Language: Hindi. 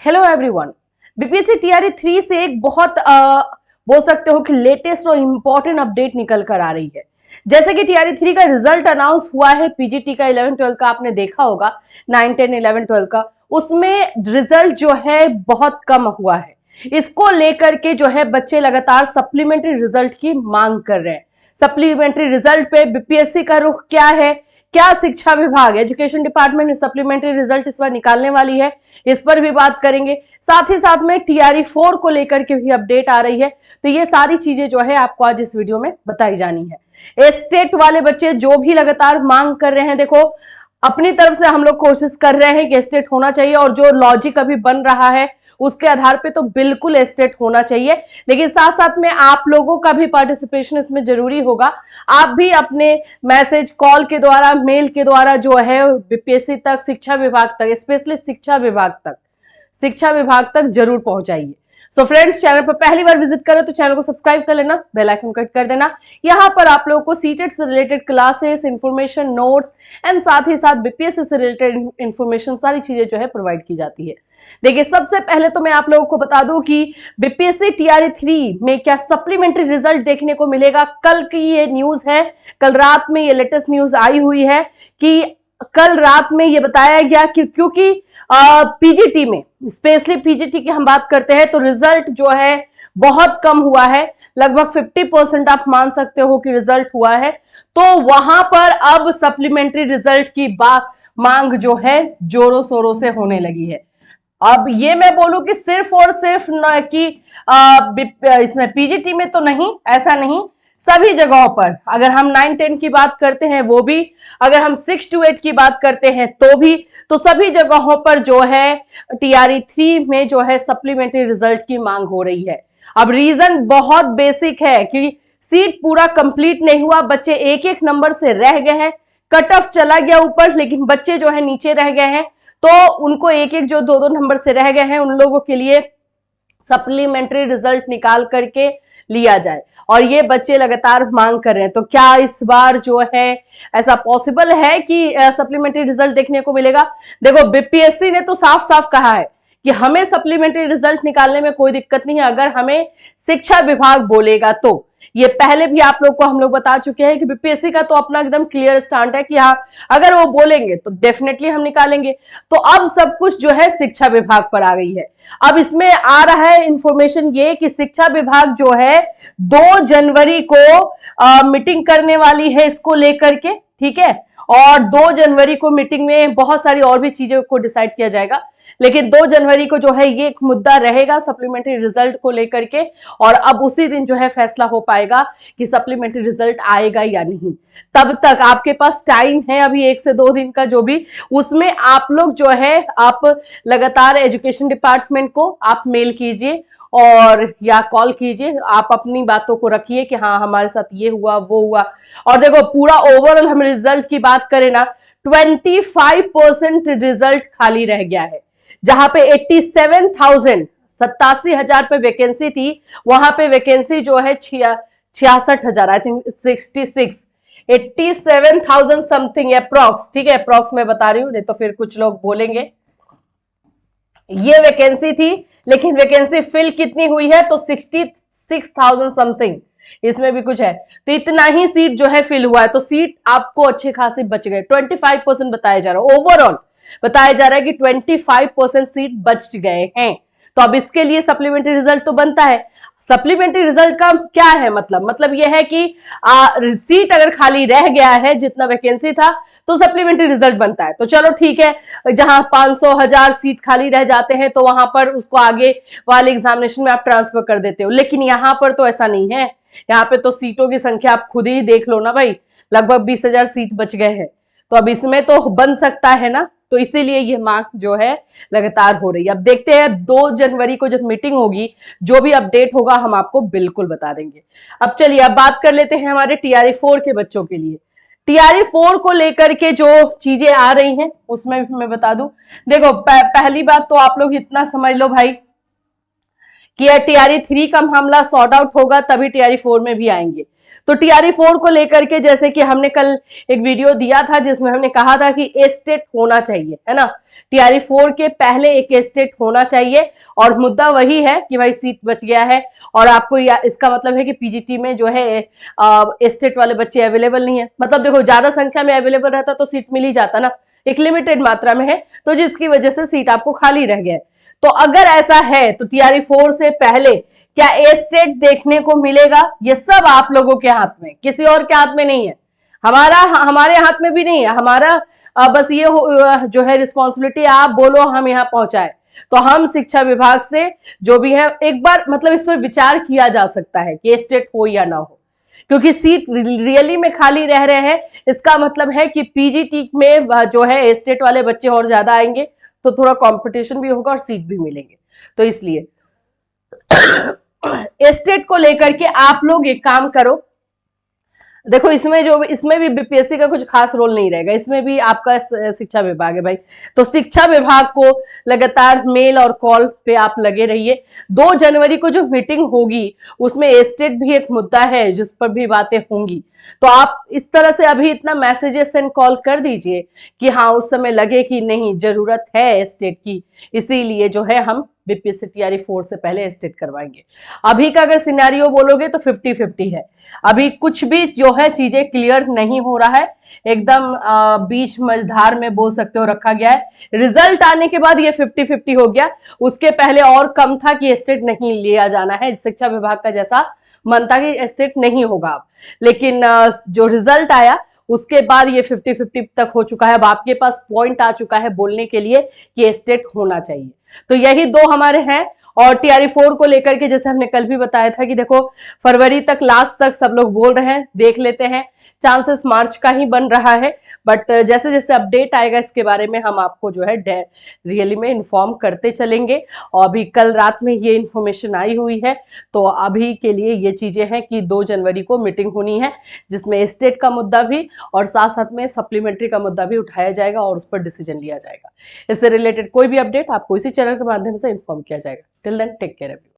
Hello everyone. बीपीएससी टीआरई 3 से एक बहुत बोल सकते हो कि लेटेस्ट और इंपॉर्टेंट अपडेट निकल कर आ रही है। जैसे कि टीआरई 3 का रिजल्ट अनाउंस हुआ है, पीजीटी का 11-12 का आपने देखा होगा, 9, 10, 11, 12 का, उसमें रिजल्ट जो है बहुत कम हुआ है। इसको लेकर के जो है बच्चे लगातार सप्लीमेंट्री रिजल्ट की मांग कर रहे हैं। सप्लीमेंट्री रिजल्ट पे बीपीएससी का रुख क्या है, क्या शिक्षा विभाग एजुकेशन डिपार्टमेंट सप्लीमेंट्री रिजल्ट इस बार निकालने वाली है, इस पर भी बात करेंगे। साथ ही साथ में टीआरई 4 को लेकर के भी अपडेट आ रही है। तो ये सारी चीजें जो है आपको आज इस वीडियो में बताई जानी है। स्टेट वाले बच्चे जो भी लगातार मांग कर रहे हैं, देखो अपनी तरफ से हम लोग कोशिश कर रहे हैं कि स्टेट होना चाहिए, और जो लॉजिक अभी बन रहा है उसके आधार पे तो बिल्कुल स्टेट होना चाहिए, लेकिन साथ साथ में आप लोगों का भी पार्टिसिपेशन इसमें जरूरी होगा। आप भी अपने मैसेज, कॉल के द्वारा, मेल के द्वारा जो है बीपीएससी तक, शिक्षा विभाग तक, स्पेशली शिक्षा विभाग तक जरूर पहुंचाइए। सो फ्रेंड्स, चैनल पर पहली बार विजिट करें तो चैनल को सब्सक्राइब कर लेना, बेल आइकन क्लिक कर देना। यहाँ पर आप लोगों को सीटेट से related classes, information, notes and साथ ही साथ बीपीएससी से रिलेटेड इंफॉर्मेशन, सारी चीजें जो है प्रोवाइड की जाती है। देखिए, सबसे पहले तो मैं आप लोगों को बता दूं कि बीपीएससी टीआरई 3 में क्या सप्लीमेंट्री रिजल्ट देखने को मिलेगा। कल की ये न्यूज है, कल रात में ये लेटेस्ट न्यूज आई हुई है कि कल रात में ये बताया गया कि क्योंकि पीजीटी में, स्पेशली पीजीटी की हम बात करते हैं, तो रिजल्ट जो है बहुत कम हुआ है, लगभग 50% आप मान सकते हो कि रिजल्ट हुआ है। तो वहां पर अब सप्लीमेंट्री रिजल्ट की मांग जो है जोरों शोरों से होने लगी है। अब ये मैं बोलूं कि सिर्फ और सिर्फ न कि इसमें पीजीटी में तो नहीं, ऐसा नहीं, सभी जगहों पर, अगर हम 9, 10 की बात करते हैं वो भी, अगर हम 6 to 8 की बात करते हैं तो भी, तो सभी जगहों पर जो है टीआरई 3 में जो है सप्लीमेंट्री रिजल्ट की मांग हो रही है। अब रीजन बहुत बेसिक है कि सीट पूरा कंप्लीट नहीं हुआ, बच्चे एक एक नंबर से रह गए हैं, कट ऑफ चला गया ऊपर, लेकिन बच्चे जो है नीचे रह गए हैं। तो उनको एक एक जो 2-2 नंबर से रह गए हैं, उन लोगों के लिए सप्लीमेंट्री रिजल्ट निकाल करके लिया जाए, और ये बच्चे लगातार मांग कर रहे हैं। तो क्या इस बार जो है ऐसा पॉसिबल है कि सप्लीमेंट्री रिजल्ट देखने को मिलेगा? देखो, बीपीएससी ने तो साफ साफ कहा है कि हमें सप्लीमेंट्री रिजल्ट निकालने में कोई दिक्कत नहीं है, अगर हमें शिक्षा विभाग बोलेगा तो। ये पहले भी आप लोग को हम लोग बता चुके हैं कि बीपीएससी का तो अपना एकदम क्लियर स्टैंड है कि हाँ, अगर वो बोलेंगे तो डेफिनेटली हम निकालेंगे। तो अब सब कुछ जो है शिक्षा विभाग पर आ गई है। अब इसमें आ रहा है इंफॉर्मेशन ये कि शिक्षा विभाग जो है 2 जनवरी को मीटिंग करने वाली है इसको लेकर के, ठीक है, और 2 जनवरी को मीटिंग में बहुत सारी और भी चीजों को डिसाइड किया जाएगा, लेकिन 2 जनवरी को जो है ये एक मुद्दा रहेगा सप्लीमेंट्री रिजल्ट को लेकर के, और अब उसी दिन जो है फैसला हो पाएगा कि सप्लीमेंट्री रिजल्ट आएगा या नहीं। तब तक आपके पास टाइम है, अभी 1 से 2 दिन का जो भी, उसमें आप लोग जो है आप लगातार एजुकेशन डिपार्टमेंट को आप मेल कीजिए और या कॉल कीजिए, आप अपनी बातों को रखिए कि हाँ हमारे साथ ये हुआ वो हुआ। और देखो, पूरा ओवरऑल हम रिजल्ट की बात करें ना, 25% रिजल्ट खाली रह गया है। जहां पे 87,000 पे वैकेंसी थी, वहां पे वैकेंसी जो है 66,000, आई थिंक 66, 87,000 समथिंग अप्रॉक्स, ठीक है, अप्रॉक्स मैं बता रही हूँ, नहीं तो फिर कुछ लोग बोलेंगे। ये वैकेंसी थी, लेकिन वैकेंसी फिल कितनी हुई है? तो 66,000 समथिंग, इसमें भी कुछ है, तो इतना ही सीट जो है फिल हुआ है। तो सीट आपको अच्छे खासे बच गए, 25% बताया जा रहा है, ओवरऑल बताया जा रहा है कि 25% सीट बच गए हैं। तो अब इसके लिए सप्लीमेंट्री रिजल्ट तो बनता है। सप्लीमेंट्री रिजल्ट का क्या है मतलब यह है कि सीट अगर खाली रह गया है, जितना वैकेंसी था, तो सप्लीमेंट्री रिजल्ट बनता है। तो चलो ठीक है, जहां 500, 1000 सीट खाली रह जाते हैं तो वहां पर उसको आगे वाले एग्जामिनेशन में आप ट्रांसफर कर देते हो, लेकिन यहां पर तो ऐसा नहीं है। यहाँ पे तो सीटों की संख्या आप खुद ही देख लो ना भाई, लगभग 20,000 सीट बच गए हैं। तो अब इसमें तो बन सकता है ना, तो इसीलिए ये मांग जो है लगातार हो रही है। अब देखते हैं 2 जनवरी को जब मीटिंग होगी, जो भी अपडेट होगा हम आपको बिल्कुल बता देंगे। अब चलिए, अब बात कर लेते हैं हमारे टीआरई 4 के बच्चों के लिए। टीआरई 4 को लेकर के जो चीजें आ रही हैं उसमें मैं बता दूं। देखो, पहली बात तो आप लोग इतना समझ लो भाई कि टीआरई 3 का मामला सॉर्ट आउट होगा तभी टीआरई 4 में भी आएंगे। तो टीआरई 4 को लेकर के जैसे कि हमने कल एक वीडियो दिया था जिसमें हमने कहा था कि ए स्टेट होना चाहिए, है ना, टीआरई 4 के पहले एक ए स्टेट होना चाहिए। और मुद्दा वही है कि भाई सीट बच गया है, और आपको इसका मतलब है कि पीजीटी में जो है ए स्टेट वाले बच्चे अवेलेबल नहीं है। मतलब देखो, ज्यादा संख्या में अवेलेबल रहता तो सीट मिल ही जाता ना, एक लिमिटेड मात्रा में है, तो जिसकी वजह से सीट आपको खाली रह गया। तो अगर ऐसा है तो टीआरई 4 से पहले क्या ए स्टेट देखने को मिलेगा, ये सब आप लोगों के हाथ में, किसी और के हाथ में नहीं है, हमारे हाथ में भी नहीं है। हमारा बस ये जो है रिस्पॉन्सिबिलिटी, आप बोलो हम यहाँ पहुंचाए। तो हम शिक्षा विभाग से जो भी है एक बार मतलब इस पर विचार किया जा सकता है कि ए स्टेट हो या ना हो, क्योंकि सीट रियली में खाली रह रहे हैं। इसका मतलब है कि पीजीटी में जो है ए स्टेट वाले बच्चे और ज्यादा आएंगे, तो थोड़ा कंपटीशन भी होगा और सीट भी मिलेंगे। तो इसलिए स्टेट को लेकर के आप लोग एक काम करो, देखो इसमें भी बीपीएससी का कुछ खास रोल नहीं रहेगा, इसमें भी आपका शिक्षा विभाग है भाई। तो शिक्षा विभाग को लगातार मेल और कॉल पे आप लगे रहिए। 2 जनवरी को जो मीटिंग होगी उसमें स्टेट भी एक मुद्दा है जिस पर भी बातें होंगी। तो आप इस तरह से अभी इतना मैसेजेस एंड कॉल कर दीजिए कि हाँ उस समय लगे कि नहीं जरूरत है स्टेट की, इसीलिए जो है हम बीपीएससी टीआरई 4 से पहले स्टेट करवाएंगे। अभी का अगर सिनेरियो बोलोगे तो 50-50 है, अभी कुछ भी जो है चीजें क्लियर नहीं हो रहा है, एकदम बीच मझधार में बोल सकते हो रखा गया है। रिजल्ट आने के बाद ये 50-50 हो गया, उसके पहले और कम था कि स्टेट नहीं लिया जाना है, शिक्षा विभाग का जैसा मन था कि स्टेट नहीं होगा अब। लेकिन जो रिजल्ट आया उसके बाद ये 50-50 तक हो चुका है। अब आपके पास पॉइंट आ चुका है बोलने के लिए कि स्टेट होना चाहिए। तो यही 2 हमारे हैं। और टीआरई 4 को लेकर के जैसे हमने कल भी बताया था कि देखो फरवरी तक लास्ट तक सब लोग बोल रहे हैं, देख लेते हैं, चांसेस मार्च का ही बन रहा है। बट जैसे जैसे अपडेट आएगा इसके बारे में हम आपको जो है रियली में इन्फॉर्म करते चलेंगे। और अभी कल रात में ये इन्फॉर्मेशन आई हुई है, तो अभी के लिए ये चीजें हैं कि 2 जनवरी को मीटिंग होनी है जिसमें स्टेट का मुद्दा भी और साथ साथ में सप्लीमेंट्री का मुद्दा भी उठाया जाएगा और उस पर डिसीजन लिया जाएगा। इससे रिलेटेड कोई भी अपडेट आपको इसी चैनल के माध्यम से इन्फॉर्म किया जाएगा। Till then take care.